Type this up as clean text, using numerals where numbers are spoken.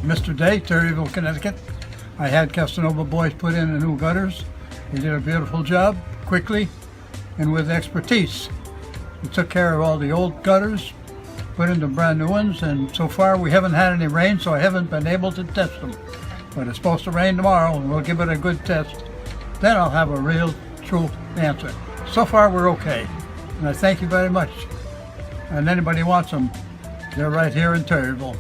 Mr. Day, Terryville, Connecticut. I had Casanova boys put in the new gutters. They did a beautiful job, quickly and with expertise. We took care of all the old gutters, put in the brand new ones, and so far we haven't had any rain, so I haven't been able to test them. But it's supposed to rain tomorrow, and we'll give it a good test. Then I'll have a real, true answer. So far we're okay, and I thank you very much. And anybody wants them, they're right here in Terryville.